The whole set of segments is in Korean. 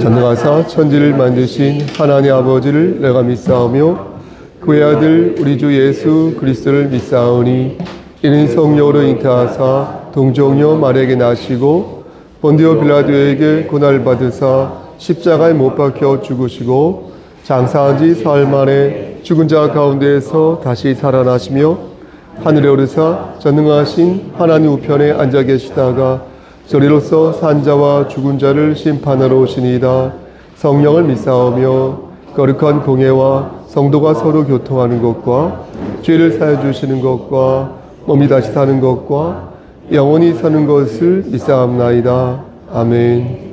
전능하사 천지를 만드신 하나님 아버지를 내가 믿사오며 그의 아들 우리 주 예수 그리스도를 믿사오니 이는 성령으로 잉태하사 동정녀 마리아에게 나시고 본디오 빌라도에게 고난을 받으사 십자가에 못 박혀 죽으시고 장사한 지 사흘 만에 죽은 자 가운데에서 다시 살아나시며 하늘에 오르사 전능하신 하나님 우편에 앉아 계시다가 저리로서 산자와 죽은 자를 심판하러 오시니이다. 성령을 믿사오며 거룩한 공예와 성도가 서로 교통하는 것과 죄를 사해 주시는 것과 몸이 다시 사는 것과 영원히 사는 것을 믿사옵나이다. 아멘.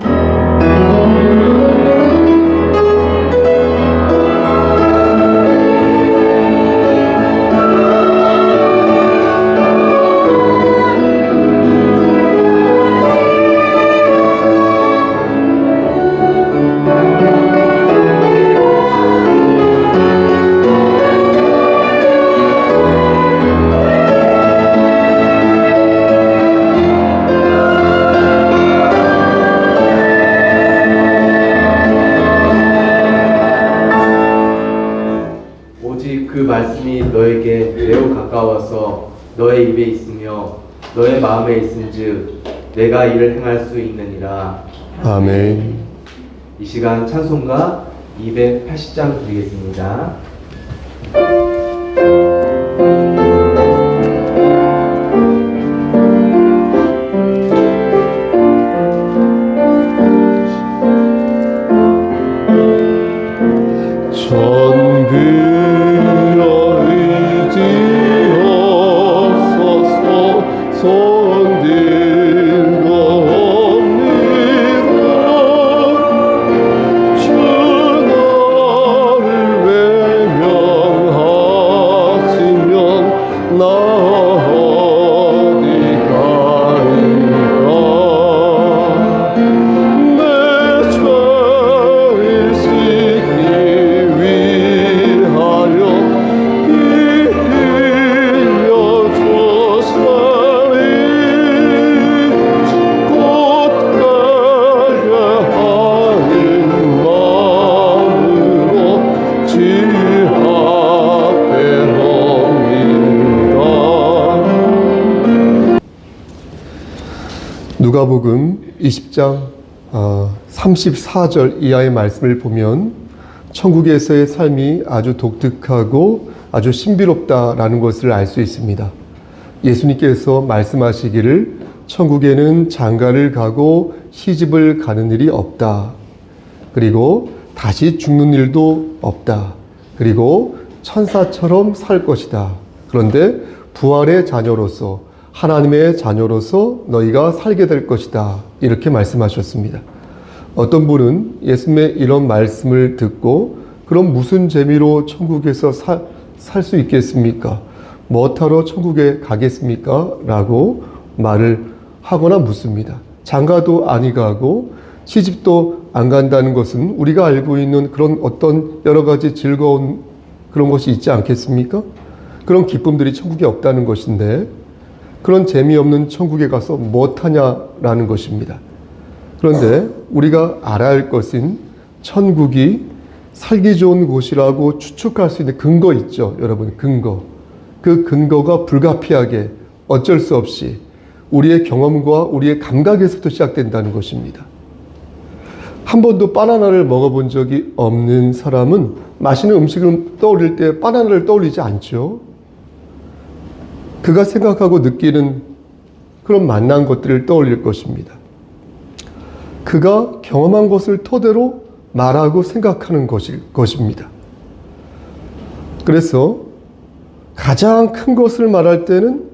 그 말씀이 너에게 매우 가까워서 너의 입에 있으며 너의 마음에 있은즉 내가 이를 행할 수 있느니라. 아멘. 이 시간 찬송가 280장 드리겠습니다. 누가복음 20장 34절 이하의 말씀을 보면 천국에서의 삶이 아주 독특하고 아주 신비롭다라는 것을 알 수 있습니다. 예수님께서 말씀하시기를 천국에는 장가를 가고 시집을 가는 일이 없다. 그리고 다시 죽는 일도 없다. 그리고 천사처럼 살 것이다. 그런데 부활의 자녀로서 하나님의 자녀로서 너희가 살게 될 것이다. 이렇게 말씀하셨습니다. 어떤 분은 예수님의 이런 말씀을 듣고 그럼 무슨 재미로 천국에서 살 수 있겠습니까? 뭐하러 천국에 가겠습니까? 라고 말을 하거나 묻습니다. 장가도 아니 가고 시집도 안 간다는 것은 우리가 알고 있는 그런 어떤 여러 가지 즐거운 그런 것이 있지 않겠습니까? 그런 기쁨들이 천국에 없다는 것인데 그런 재미없는 천국에 가서 못하냐라는 것입니다. 그런데 우리가 알아야 할 것은 천국이 살기 좋은 곳이라고 추측할 수 있는 근거 있죠. 여러분, 근거. 그 근거가 불가피하게 어쩔 수 없이 우리의 경험과 우리의 감각에서부터 시작된다는 것입니다. 한 번도 바나나를 먹어본 적이 없는 사람은 맛있는 음식을 떠올릴 때 바나나를 떠올리지 않죠. 그가 생각하고 느끼는 그런 만난 것들을 떠올릴 것입니다. 그가 경험한 것을 토대로 말하고 생각하는 것입니다. 그래서 가장 큰 것을 말할 때는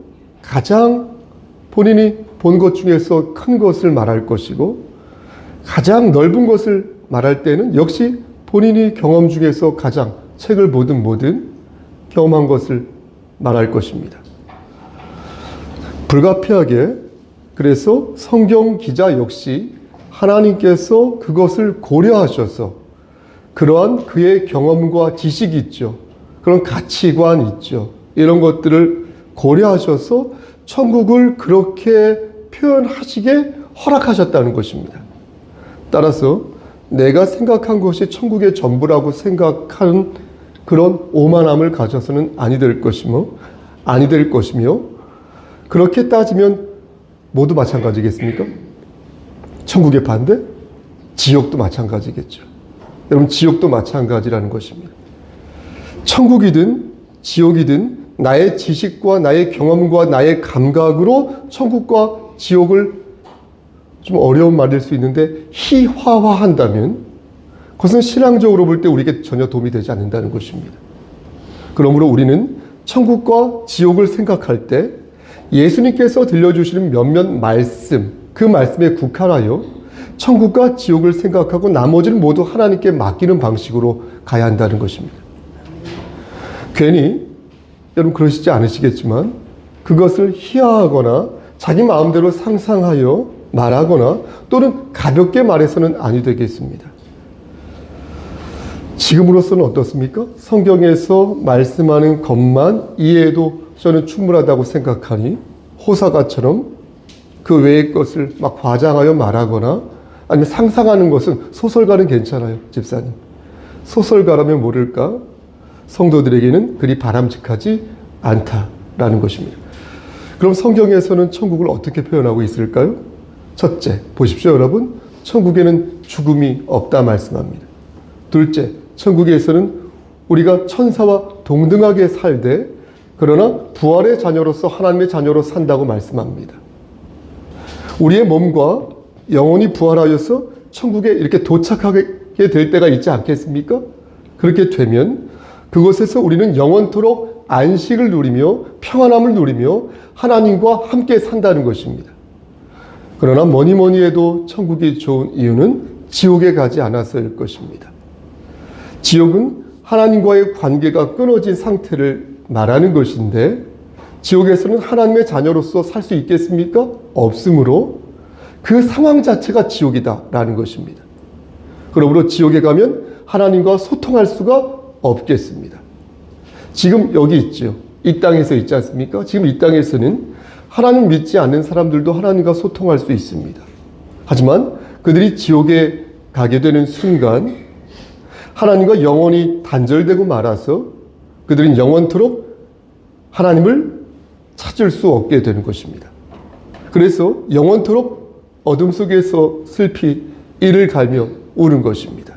가장 본인이 본 것 중에서 큰 것을 말할 것이고, 가장 넓은 것을 말할 때는 역시 본인이 경험 중에서 가장 책을 보든 경험한 것을 말할 것입니다. 불가피하게 그래서 성경 기자 역시 하나님께서 그것을 고려하셔서 그러한 그의 경험과 지식이 있죠. 그런 가치관 있죠. 이런 것들을 고려하셔서 천국을 그렇게 표현하시게 허락하셨다는 것입니다. 따라서 내가 생각한 것이 천국의 전부라고 생각하는 그런 오만함을 가져서는 아니 될 것이며 그렇게 따지면 모두 마찬가지겠습니까? 천국의 반대? 지옥도 마찬가지겠죠. 여러분, 지옥도 마찬가지라는 것입니다. 천국이든 지옥이든 나의 지식과 나의 경험과 나의 감각으로 천국과 지옥을, 좀 어려운 말일 수 있는데, 희화화한다면 그것은 신앙적으로 볼 때 우리에게 전혀 도움이 되지 않는다는 것입니다. 그러므로 우리는 천국과 지옥을 생각할 때 예수님께서 들려주시는 몇몇 말씀, 그 말씀에 국한하여 천국과 지옥을 생각하고 나머지는 모두 하나님께 맡기는 방식으로 가야 한다는 것입니다. 괜히 여러분 그러시지 않으시겠지만 그것을 희화하거나 자기 마음대로 상상하여 말하거나 또는 가볍게 말해서는 아니 되겠습니다. 지금으로서는 어떻습니까? 성경에서 말씀하는 것만 이해해도 저는 충분하다고 생각하니 호사가처럼 그 외의 것을 막 과장하여 말하거나 아니면 상상하는 것은, 소설가는 괜찮아요. 집사님, 소설가라면 모를까? 성도들에게는 그리 바람직하지 않다라는 것입니다. 그럼 성경에서는 천국을 어떻게 표현하고 있을까요? 첫째, 보십시오 여러분. 천국에는 죽음이 없다 말씀합니다. 둘째, 천국에서는 우리가 천사와 동등하게 살되 그러나 부활의 자녀로서 하나님의 자녀로 산다고 말씀합니다. 우리의 몸과 영혼이 부활하여서 천국에 이렇게 도착하게 될 때가 있지 않겠습니까? 그렇게 되면 그곳에서 우리는 영원토록 안식을 누리며 평안함을 누리며 하나님과 함께 산다는 것입니다. 그러나 뭐니 해도 천국이 좋은 이유는 지옥에 가지 않아서일 것입니다. 지옥은 하나님과의 관계가 끊어진 상태를 말하는 것인데 지옥에서는 하나님의 자녀로서 살 수 있겠습니까? 없으므로 그 상황 자체가 지옥이다라는 것입니다. 그러므로 지옥에 가면 하나님과 소통할 수가 없겠습니다. 지금 여기 있죠. 이 땅에서 있지 않습니까? 지금 이 땅에서는 하나님 믿지 않는 사람들도 하나님과 소통할 수 있습니다. 하지만 그들이 지옥에 가게 되는 순간 하나님과 영원히 단절되고 말아서 그들은 영원토록 하나님을 찾을 수 없게 되는 것입니다. 그래서 영원토록 어둠 속에서 슬피 이를 갈며 우는 것입니다.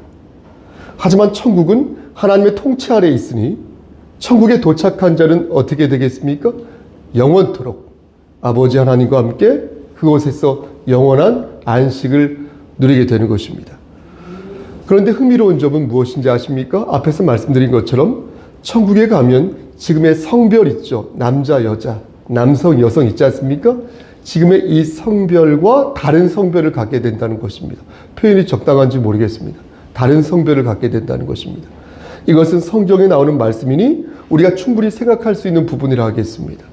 하지만 천국은 하나님의 통치 아래에 있으니 천국에 도착한 자는 어떻게 되겠습니까? 영원토록 아버지 하나님과 함께 그곳에서 영원한 안식을 누리게 되는 것입니다. 그런데 흥미로운 점은 무엇인지 아십니까? 앞에서 말씀드린 것처럼 천국에 가면 지금의 성별 있죠. 남자, 여자, 남성, 여성 있지 않습니까? 지금의 이 성별과 다른 성별을 갖게 된다는 것입니다. 표현이 적당한지 모르겠습니다. 다른 성별을 갖게 된다는 것입니다. 이것은 성경에 나오는 말씀이니 우리가 충분히 생각할 수 있는 부분이라 하겠습니다.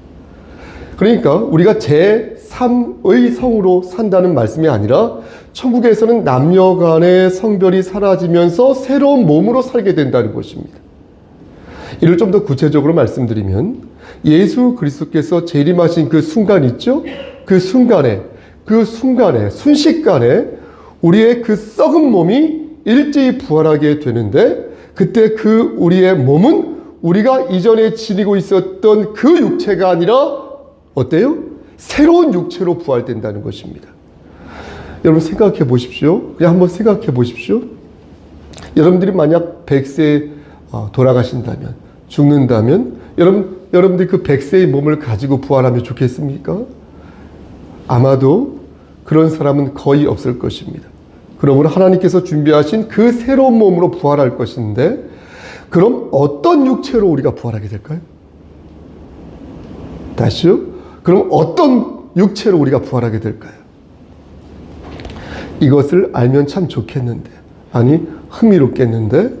그러니까 우리가 제3의 성으로 산다는 말씀이 아니라 천국에서는 남녀 간의 성별이 사라지면서 새로운 몸으로 살게 된다는 것입니다. 이를 좀 더 구체적으로 말씀드리면 예수 그리스도께서 재림하신 그 순간 있죠? 그 순간에 순식간에 우리의 그 썩은 몸이 일제히 부활하게 되는데 그때 그 우리의 몸은 우리가 이전에 지니고 있었던 그 육체가 아니라 어때요? 새로운 육체로 부활된다는 것입니다. 여러분 생각해 보십시오. 그냥 한번 생각해 보십시오. 여러분들이 만약 100세 돌아가신다면, 죽는다면 여러분들이 그 100세의 몸을 가지고 부활하면 좋겠습니까? 아마도 그런 사람은 거의 없을 것입니다. 그러므로 하나님께서 준비하신 그 새로운 몸으로 부활할 것인데, 그럼 어떤 육체로 우리가 부활하게 될까요? 다시요? 그럼 어떤 육체로 우리가 부활하게 될까요? 이것을 알면 참 좋겠는데, 아니 흥미롭겠는데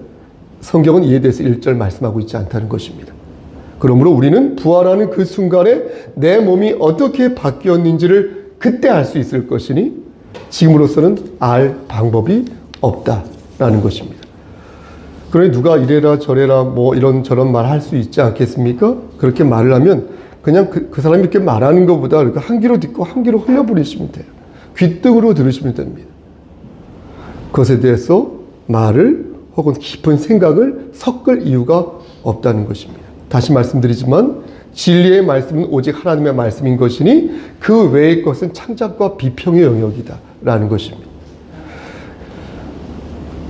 성경은 이에 대해서 1절 말씀하고 있지 않다는 것입니다. 그러므로 우리는 부활하는 그 순간에 내 몸이 어떻게 바뀌었는지를 그때 알 수 있을 것이니 지금으로서는 알 방법이 없다라는 것입니다. 그러니 누가 이래라 저래라 뭐 이런저런 말 할 수 있지 않겠습니까? 그렇게 말을 하면 그냥 그 사람이 이렇게 말하는 것보다 한 귀로 듣고 한 귀로 흘려버리시면 돼요. 귓등으로 들으시면 됩니다. 그것에 대해서 말을 혹은 깊은 생각을 섞을 이유가 없다는 것입니다. 다시 말씀드리지만 진리의 말씀은 오직 하나님의 말씀인 것이니 그 외의 것은 창작과 비평의 영역이다 라는 것입니다.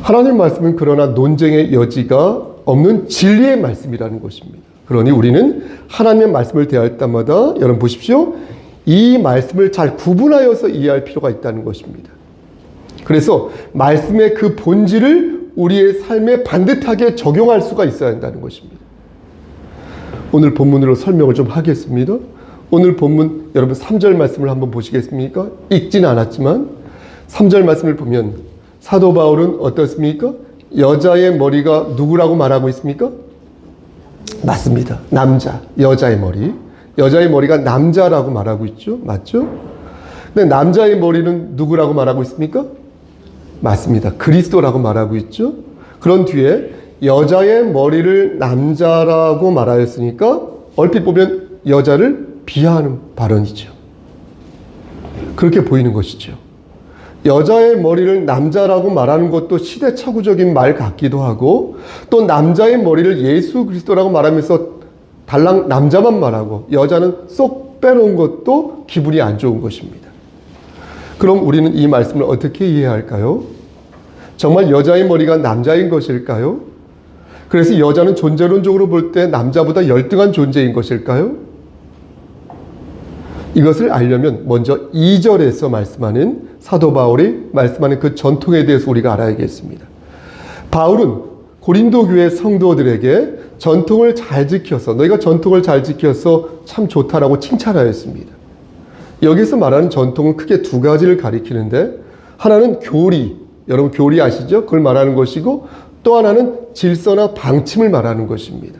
하나님의 말씀은 그러나 논쟁의 여지가 없는 진리의 말씀이라는 것입니다. 그러니 우리는 하나님의 말씀을 대할 때마다 여러분 보십시오. 이 말씀을 잘 구분하여서 이해할 필요가 있다는 것입니다. 그래서 말씀의 그 본질을 우리의 삶에 반듯하게 적용할 수가 있어야 한다는 것입니다. 오늘 본문으로 설명을 좀 하겠습니다. 오늘 본문 여러분 3절 말씀을 한번 보시겠습니까? 읽지는 않았지만 3절 말씀을 보면 사도 바울은 어떻습니까? 여자의 머리가 누구라고 말하고 있습니까? 맞습니다. 남자, 여자의 머리. 여자의 머리가 남자라고 말하고 있죠. 맞죠? 근데 남자의 머리는 누구라고 말하고 있습니까? 맞습니다. 그리스도라고 말하고 있죠. 그런 뒤에 여자의 머리를 남자라고 말하였으니까 얼핏 보면 여자를 비하하는 발언이죠. 그렇게 보이는 것이죠. 여자의 머리를 남자라고 말하는 것도 시대착오적인 말 같기도 하고, 또 남자의 머리를 예수 그리스도라고 말하면서 달랑 남자만 말하고 여자는 쏙 빼놓은 것도 기분이 안 좋은 것입니다. 그럼 우리는 이 말씀을 어떻게 이해할까요? 정말 여자의 머리가 남자인 것일까요? 그래서 여자는 존재론적으로 볼 때 남자보다 열등한 존재인 것일까요? 이것을 알려면 먼저 2절에서 말씀하는 사도 바울이 말씀하는 그 전통에 대해서 우리가 알아야겠습니다. 바울은 고린도 교회 성도들에게 전통을 잘 지켜서, 너희가 전통을 잘 지켜서 참 좋다라고 칭찬하였습니다. 여기서 말하는 전통은 크게 두 가지를 가리키는데, 하나는 교리, 여러분 교리 아시죠? 그걸 말하는 것이고, 또 하나는 질서나 방침을 말하는 것입니다.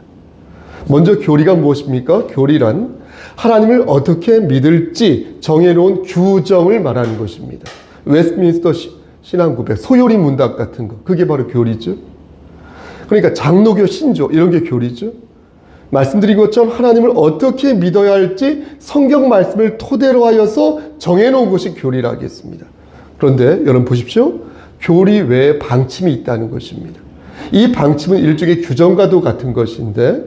먼저 교리가 무엇입니까? 교리란 하나님을 어떻게 믿을지 정해놓은 규정을 말하는 것입니다. 웨스트민스터 신앙고백, 소요리 문답 같은 거, 그게 바로 교리죠. 그러니까 장로교 신조 이런 게 교리죠. 말씀드린 것처럼 하나님을 어떻게 믿어야 할지 성경 말씀을 토대로 하여서 정해놓은 것이 교리라 하겠습니다. 그런데 여러분 보십시오. 교리 외에 방침이 있다는 것입니다. 이 방침은 일종의 규정과도 같은 것인데,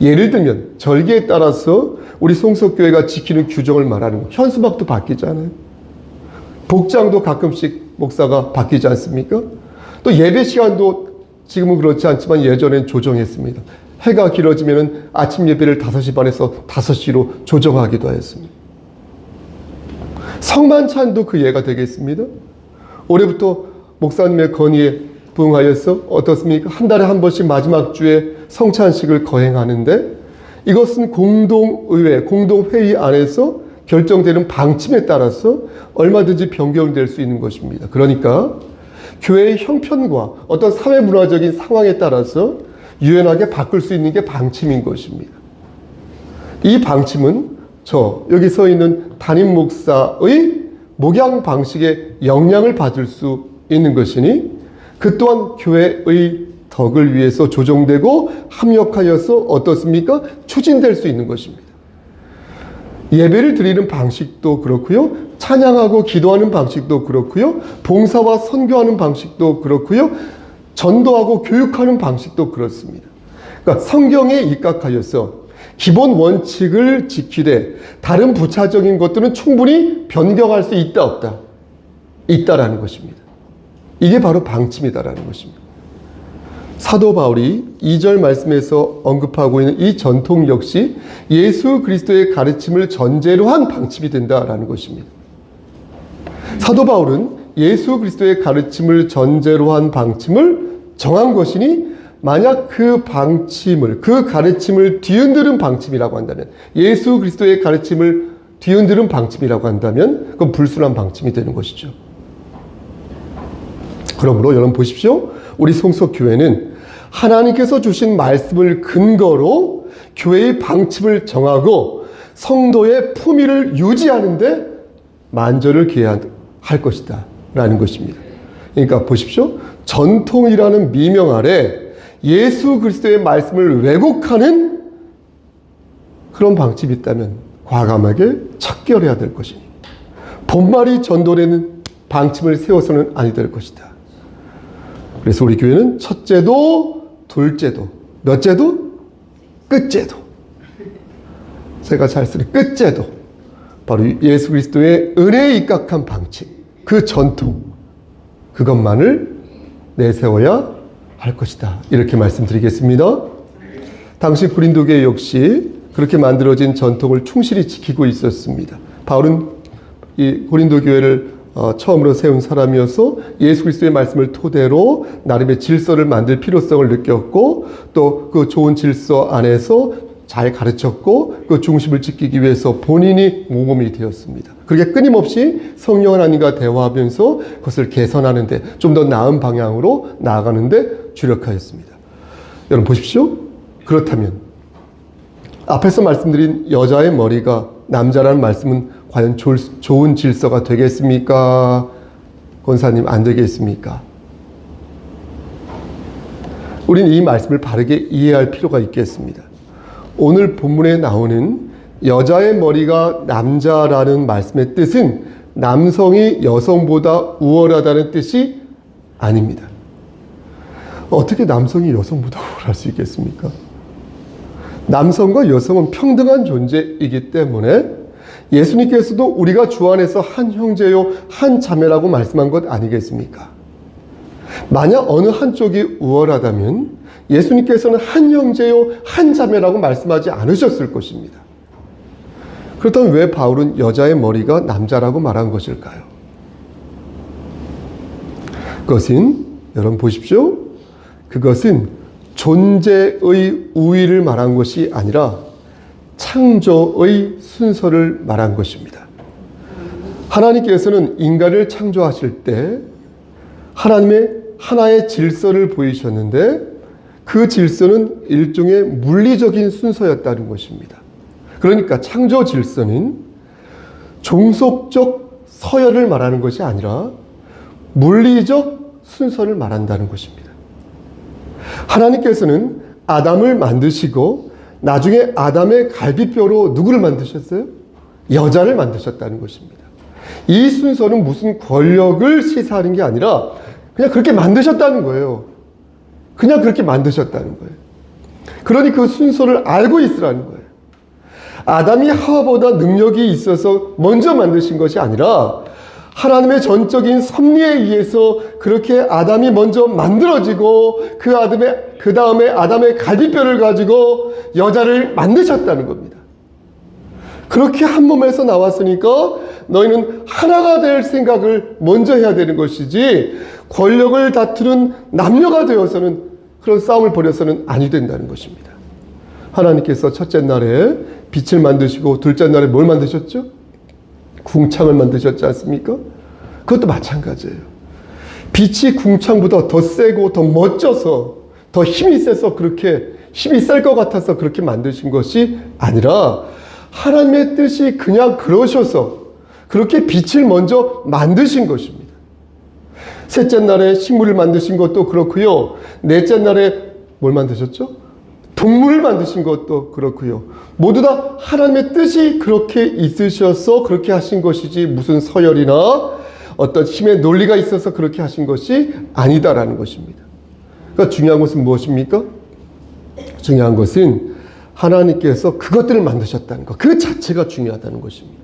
예를 들면 절기에 따라서 우리 송석교회가 지키는 규정을 말하는 거, 현수막도 바뀌잖아요. 복장도 가끔씩 목사가 바뀌지 않습니까? 또 예배 시간도 지금은 그렇지 않지만 예전엔 조정했습니다. 해가 길어지면 아침 예배를 5시 반에서 5시로 조정하기도 하였습니다. 성만찬도 그 예가 되겠습니다. 올해부터 목사님의 건의에 부응하여서 어떻습니까? 한 달에 한 번씩 마지막 주에 성찬식을 거행하는데, 이것은 공동의회, 공동회의 안에서 결정되는 방침에 따라서 얼마든지 변경될 수 있는 것입니다. 그러니까 교회의 형편과 어떤 사회문화적인 상황에 따라서 유연하게 바꿀 수 있는 게 방침인 것입니다. 이 방침은 여기 서 있는 담임 목사의 목양 방식에 영향을 받을 수 있는 것이니, 그 또한 교회의 덕을 위해서 조정되고 합력하여서 어떻습니까? 추진될 수 있는 것입니다. 예배를 드리는 방식도 그렇고요. 찬양하고 기도하는 방식도 그렇고요. 봉사와 선교하는 방식도 그렇고요. 전도하고 교육하는 방식도 그렇습니다. 그러니까 성경에 입각하여서 기본 원칙을 지키되 다른 부차적인 것들은 충분히 변경할 수 있다 없다? 있다라는 것입니다. 이게 바로 방침이다라는 것입니다. 사도 바울이 2절 말씀에서 언급하고 있는 이 전통 역시 예수 그리스도의 가르침을 전제로 한 방침이 된다라는 것입니다. 사도 바울은 예수 그리스도의 가르침을 전제로 한 방침을 정한 것이니 만약 그 가르침을 뒤흔드는 방침이라고 한다면, 예수 그리스도의 가르침을 뒤흔드는 방침이라고 한다면 그건 불순한 방침이 되는 것이죠. 그러므로 여러분 보십시오. 우리 성서교회는 하나님께서 주신 말씀을 근거로 교회의 방침을 정하고 성도의 품위를 유지하는데 만전을 기해야 할 것이다 라는 것입니다. 그러니까 보십시오. 전통이라는 미명 아래 예수 그리스도의 말씀을 왜곡하는 그런 방침이 있다면 과감하게 척결해야 될 것이니, 본말이 전도되는 방침을 세워서는 아니 될 것이다. 그래서 우리 교회는 첫째도 둘째도 몇째도 끝째도, 제가 잘 쓰는 끝째도 바로 예수 그리스도의 은혜에 입각한 방침, 그 전통, 그것만을 내세워야 할 것이다. 이렇게 말씀드리겠습니다. 당시 고린도 교회 역시 그렇게 만들어진 전통을 충실히 지키고 있었습니다. 바울은 이 고린도 교회를 처음으로 세운 사람이어서 예수 그리스도의 말씀을 토대로 나름의 질서를 만들 필요성을 느꼈고, 또 그 좋은 질서 안에서 잘 가르쳤고, 그 중심을 지키기 위해서 본인이 모범이 되었습니다. 그렇게 끊임없이 성령 하나님과 대화하면서 그것을 개선하는데, 좀 더 나은 방향으로 나아가는데 주력하였습니다. 여러분 보십시오. 그렇다면 앞에서 말씀드린 여자의 머리가 남자라는 말씀은 과연 좋은 질서가 되겠습니까? 권사님, 안 되겠습니까? 우리는 이 말씀을 바르게 이해할 필요가 있겠습니다. 오늘 본문에 나오는 여자의 머리가 남자라는 말씀의 뜻은 남성이 여성보다 우월하다는 뜻이 아닙니다. 어떻게 남성이 여성보다 우월할 수 있겠습니까? 남성과 여성은 평등한 존재이기 때문에 예수님께서도 우리가 주 안에서 한 형제요 한 자매라고 말씀한 것 아니겠습니까? 만약 어느 한쪽이 우월하다면 예수님께서는 한 형제요 한 자매라고 말씀하지 않으셨을 것입니다. 그렇다면 왜 바울은 여자의 머리가 남자라고 말한 것일까요? 그것은, 여러분 보십시오. 그것은 존재의 우위를 말한 것이 아니라 창조의 순서를 말한 것입니다. 하나님께서는 인간을 창조하실 때 하나님의 하나의 질서를 보이셨는데, 그 질서는 일종의 물리적인 순서였다는 것입니다. 그러니까 창조 질서는 종속적 서열을 말하는 것이 아니라 물리적 순서를 말한다는 것입니다. 하나님께서는 아담을 만드시고 나중에 아담의 갈비뼈로 누구를 만드셨어요? 여자를 만드셨다는 것입니다. 이 순서는 무슨 권력을 시사하는 게 아니라 그냥 그렇게 만드셨다는 거예요. 그냥 그렇게 만드셨다는 거예요. 그러니 그 순서를 알고 있으라는 거예요. 아담이 하와보다 능력이 있어서 먼저 만드신 것이 아니라 하나님의 전적인 섭리에 의해서 그렇게 아담이 먼저 만들어지고 그 다음에 아담의 갈비뼈를 가지고 여자를 만드셨다는 겁니다. 그렇게 한 몸에서 나왔으니까 너희는 하나가 될 생각을 먼저 해야 되는 것이지, 권력을 다투는 남녀가 되어서는 그런 싸움을 벌여서는 아니 된다는 것입니다. 하나님께서 첫째 날에 빛을 만드시고 둘째 날에 뭘 만드셨죠? 궁창을 만드셨지 않습니까? 그것도 마찬가지예요. 빛이 궁창보다 더 세고 더 멋져서 더 힘이 세서, 그렇게 힘이 셀 것 같아서 그렇게 만드신 것이 아니라 하나님의 뜻이 그냥 그러셔서 그렇게 빛을 먼저 만드신 것입니다. 셋째 날에 식물을 만드신 것도 그렇고요. 넷째 날에 뭘 만드셨죠? 동물을 만드신 것도 그렇고요. 모두 다 하나님의 뜻이 그렇게 있으셔서 그렇게 하신 것이지, 무슨 서열이나 어떤 힘의 논리가 있어서 그렇게 하신 것이 아니다라는 것입니다. 그러니까 중요한 것은 무엇입니까? 중요한 것은 하나님께서 그것들을 만드셨다는 것, 그 자체가 중요하다는 것입니다.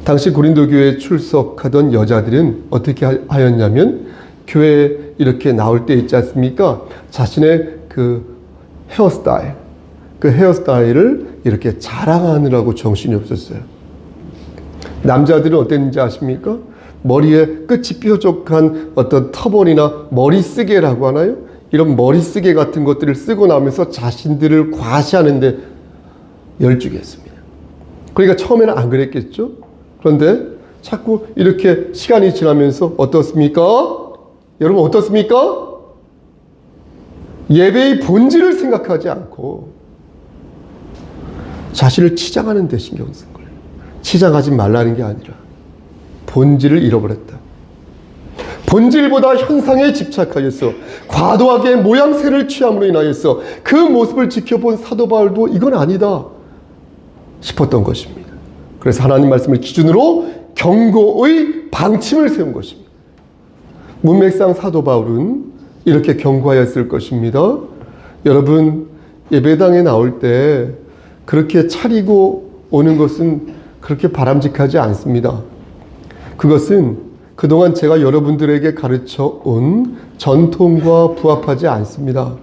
당시 고린도 교회에 출석하던 여자들은 어떻게 하였냐면, 교회 이렇게 나올 때 있지 않습니까? 자신의 그 헤어스타일을 이렇게 자랑하느라고 정신이 없었어요. 남자들은 어땠는지 아십니까? 머리에 끝이 뾰족한 어떤 터번이나 머리쓰개라고 하나요? 이런 머리쓰개 같은 것들을 쓰고 나면서 자신들을 과시하는데 열중했습니다. 그러니까 처음에는 안 그랬겠죠? 그런데 자꾸 이렇게 시간이 지나면서 어떻습니까? 여러분 어떻습니까? 예배의 본질을 생각하지 않고 자신을 치장하는 데 신경 쓴 거예요. 치장하지 말라는 게 아니라 본질을 잃어버렸다. 본질보다 현상에 집착하여서 과도하게 모양새를 취함으로 인하여서 그 모습을 지켜본 사도 바울도 이건 아니다 싶었던 것입니다. 그래서 하나님 말씀을 기준으로 경고의 방침을 세운 것입니다. 문맥상 사도 바울은 이렇게 경고하였을 것입니다. 여러분, 예배당에 나올 때 그렇게 차리고 오는 것은 그렇게 바람직하지 않습니다. 그것은 그동안 제가 여러분들에게 가르쳐 온 전통과 부합하지 않습니다.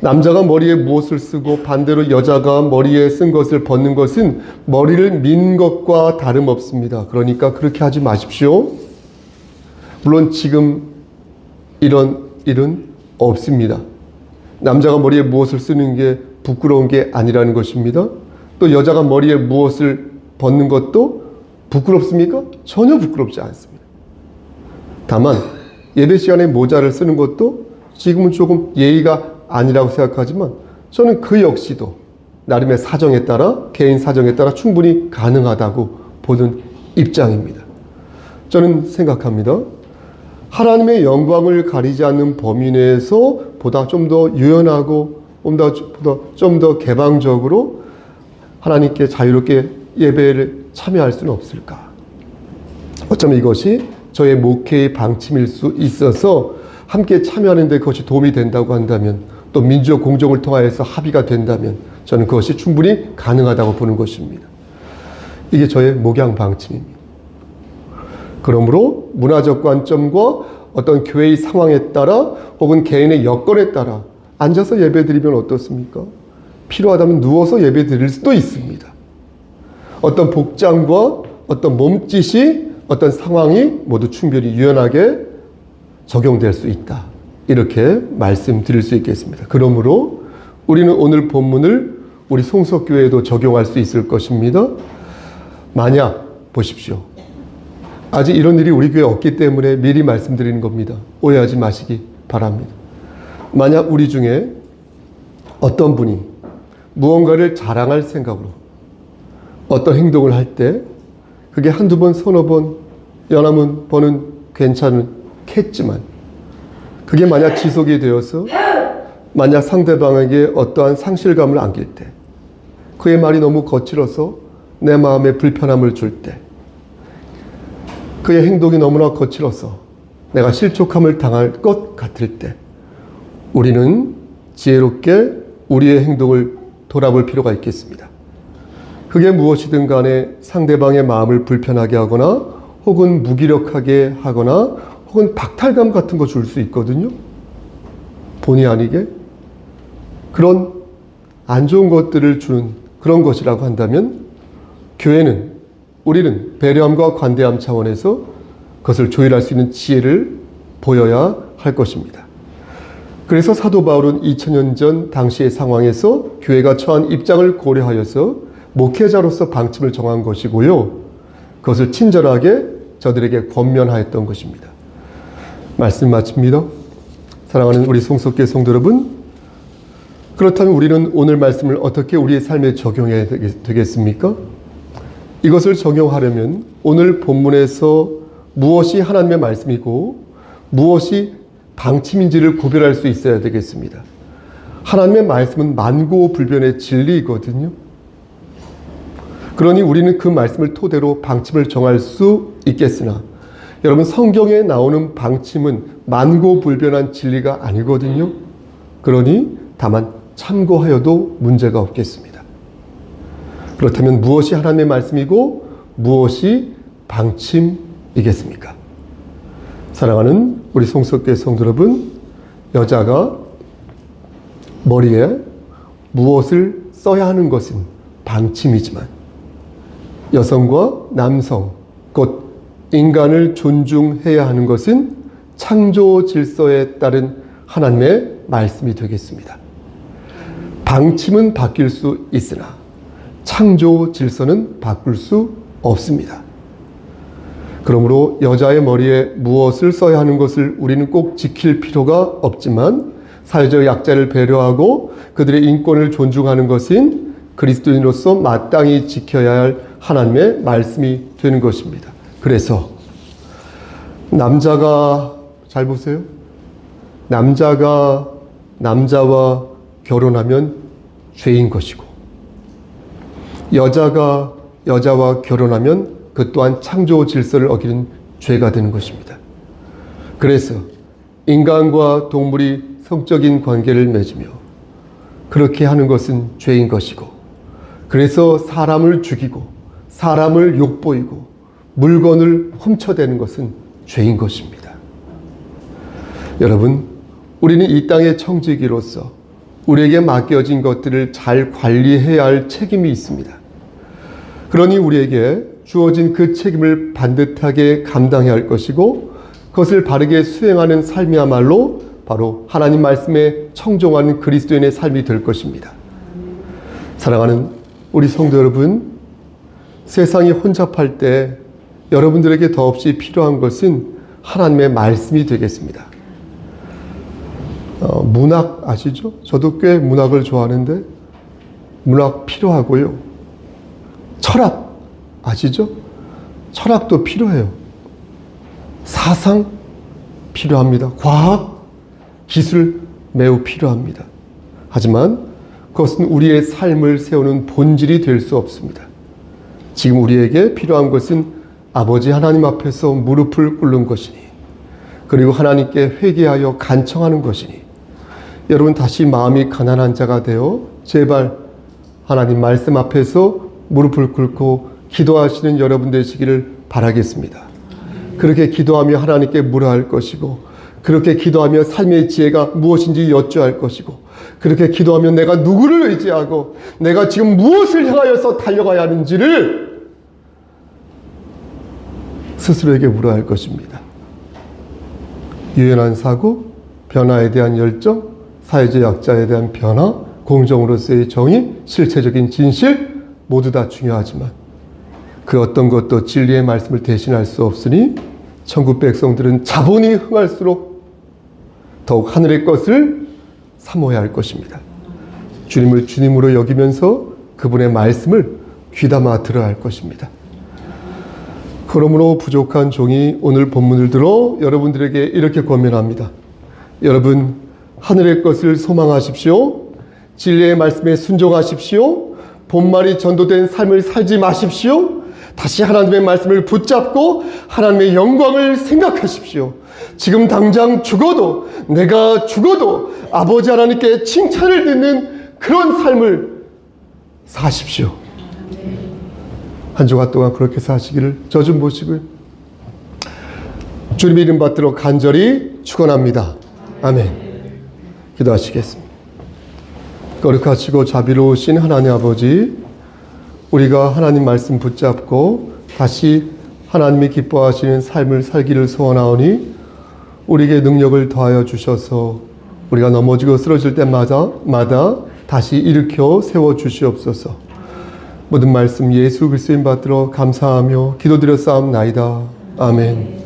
남자가 머리에 무엇을 쓰고 반대로 여자가 머리에 쓴 것을 벗는 것은 머리를 민 것과 다름없습니다. 그러니까 그렇게 하지 마십시오. 물론 지금 이런 일은 없습니다. 남자가 머리에 무엇을 쓰는 게 부끄러운 게 아니라는 것입니다. 또 여자가 머리에 무엇을 벗는 것도 부끄럽습니까? 전혀 부끄럽지 않습니다. 다만 예배 시간에 모자를 쓰는 것도 지금은 조금 예의가 아니라고 생각하지만 저는 그 역시도 나름의 사정에 따라 개인 사정에 따라 충분히 가능하다고 보는 입장입니다. 저는 생각합니다. 하나님의 영광을 가리지 않는 범위 내에서 보다 좀 더 유연하고 좀 더 개방적으로 하나님께 자유롭게 예배를 참여할 수는 없을까? 어쩌면 이것이 저의 목회의 방침일 수 있어서 함께 참여하는 데 그것이 도움이 된다고 한다면, 또 민주적 공정을 통하여서 합의가 된다면 저는 그것이 충분히 가능하다고 보는 것입니다. 이게 저의 목양 방침입니다. 그러므로 문화적 관점과 어떤 교회의 상황에 따라 혹은 개인의 여건에 따라 앉아서 예배드리면 어떻습니까? 필요하다면 누워서 예배드릴 수도 있습니다. 어떤 복장과 어떤 몸짓이 어떤 상황이 모두 충분히 유연하게 적용될 수 있다. 이렇게 말씀드릴 수 있겠습니다. 그러므로 우리는 오늘 본문을 우리 송석교회에도 적용할 수 있을 것입니다. 만약 보십시오. 아직 이런 일이 우리 교회에 없기 때문에 미리 말씀드리는 겁니다. 오해하지 마시기 바랍니다. 만약 우리 중에 어떤 분이 무언가를 자랑할 생각으로 어떤 행동을 할 때 그게 한두 번, 서너 번, 연한 번은 괜찮겠지만 그게 만약 지속이 되어서 만약 상대방에게 어떠한 상실감을 안길 때, 그의 말이 너무 거칠어서 내 마음에 불편함을 줄 때, 그의 행동이 너무나 거칠어서 내가 실족함을 당할 것 같을 때, 우리는 지혜롭게 우리의 행동을 돌아볼 필요가 있겠습니다. 그게 무엇이든 간에 상대방의 마음을 불편하게 하거나 혹은 무기력하게 하거나 혹은 박탈감 같은 거 줄 수 있거든요. 본의 아니게 그런 안 좋은 것들을 주는 그런 것이라고 한다면 교회는, 우리는 배려함과 관대함 차원에서 그것을 조율할 수 있는 지혜를 보여야 할 것입니다. 그래서 사도 바울은 2000년 전 당시의 상황에서 교회가 처한 입장을 고려하여서 목회자로서 방침을 정한 것이고요. 그것을 친절하게 저들에게 권면하였던 것입니다. 말씀 마칩니다. 사랑하는 우리 송석교회 성도 여러분, 그렇다면 우리는 오늘 말씀을 어떻게 우리의 삶에 적용해야 되겠습니까? 이것을 적용하려면 오늘 본문에서 무엇이 하나님의 말씀이고 무엇이 방침인지를 구별할 수 있어야 되겠습니다. 하나님의 말씀은 만고불변의 진리이거든요. 그러니 우리는 그 말씀을 토대로 방침을 정할 수 있겠으나 여러분, 성경에 나오는 방침은 만고불변한 진리가 아니거든요. 그러니 다만 참고하여도 문제가 없겠습니다. 그렇다면 무엇이 하나님의 말씀이고 무엇이 방침이겠습니까? 사랑하는 우리 송석교회 성도 여러분, 여자가 머리에 무엇을 써야 하는 것은 방침이지만 여성과 남성, 곧 인간을 존중해야 하는 것은 창조 질서에 따른 하나님의 말씀이 되겠습니다. 방침은 바뀔 수 있으나 창조 질서는 바꿀 수 없습니다. 그러므로 여자의 머리에 무엇을 써야 하는 것을 우리는 꼭 지킬 필요가 없지만 사회적 약자를 배려하고 그들의 인권을 존중하는 것은 그리스도인으로서 마땅히 지켜야 할 하나님의 말씀이 되는 것입니다. 그래서 남자가, 잘 보세요. 남자가 남자와 결혼하면 죄인 것이고 여자가 여자와 결혼하면 그 또한 창조 질서를 어기는 죄가 되는 것입니다. 그래서 인간과 동물이 성적인 관계를 맺으며 그렇게 하는 것은 죄인 것이고, 그래서 사람을 죽이고 사람을 욕보이고 물건을 훔쳐대는 것은 죄인 것입니다. 여러분, 우리는 이 땅의 청지기로서 우리에게 맡겨진 것들을 잘 관리해야 할 책임이 있습니다. 그러니 우리에게 주어진 그 책임을 반듯하게 감당해야 할 것이고, 그것을 바르게 수행하는 삶이야말로 바로 하나님 말씀에 청종하는 그리스도인의 삶이 될 것입니다. 사랑하는 우리 성도 여러분, 세상이 혼잡할 때 여러분들에게 더없이 필요한 것은 하나님의 말씀이 되겠습니다. 문학 아시죠? 저도 꽤 문학을 좋아하는데 문학 필요하고요. 철학 아시죠? 철학도 필요해요. 사상 필요합니다. 과학, 기술 매우 필요합니다. 하지만 그것은 우리의 삶을 세우는 본질이 될 수 없습니다. 지금 우리에게 필요한 것은 아버지 하나님 앞에서 무릎을 꿇는 것이니, 그리고 하나님께 회개하여 간청하는 것이니, 여러분 다시 마음이 가난한 자가 되어 제발 하나님 말씀 앞에서 무릎을 꿇고 기도하시는 여러분 되시기를 바라겠습니다. 그렇게 기도하며 하나님께 물어야 할 것이고, 그렇게 기도하며 삶의 지혜가 무엇인지 여쭈어야 할 것이고, 그렇게 기도하며 내가 누구를 의지하고 내가 지금 무엇을 향하여서 달려가야 하는지를 스스로에게 물어야 할 것입니다. 유연한 사고, 변화에 대한 열정, 사회적 약자에 대한 변화, 공정으로서의 정의, 실체적인 진실 모두 다 중요하지만 그 어떤 것도 진리의 말씀을 대신할 수 없으니 천국 백성들은 자본이 흥할수록 더욱 하늘의 것을 사모해야 할 것입니다. 주님을 주님으로 여기면서 그분의 말씀을 귀담아 들어야 할 것입니다. 그러므로 부족한 종이 오늘 본문을 들어 여러분들에게 이렇게 권면합니다. 여러분, 하늘의 것을 소망하십시오. 진리의 말씀에 순종하십시오. 본말이 전도된 삶을 살지 마십시오. 다시 하나님의 말씀을 붙잡고 하나님의 영광을 생각하십시오. 지금 당장 죽어도, 내가 죽어도 아버지 하나님께 칭찬을 듣는 그런 삶을 사십시오. 한 주간 동안 그렇게 사시기를 저 좀 보시고요. 주님의 이름 받들어 간절히 축원합니다. 아멘. 기도하시겠습니다. 거룩하시고 자비로우신 하나님 아버지, 우리가 하나님 말씀 붙잡고 다시 하나님이 기뻐하시는 삶을 살기를 소원하오니 우리에게 능력을 더하여 주셔서 우리가 넘어지고 쓰러질 때마다 다시 일으켜 세워 주시옵소서. 모든 말씀 예수 그리스도인 받들어 감사하며 기도드려 싸움나이다. 아멘.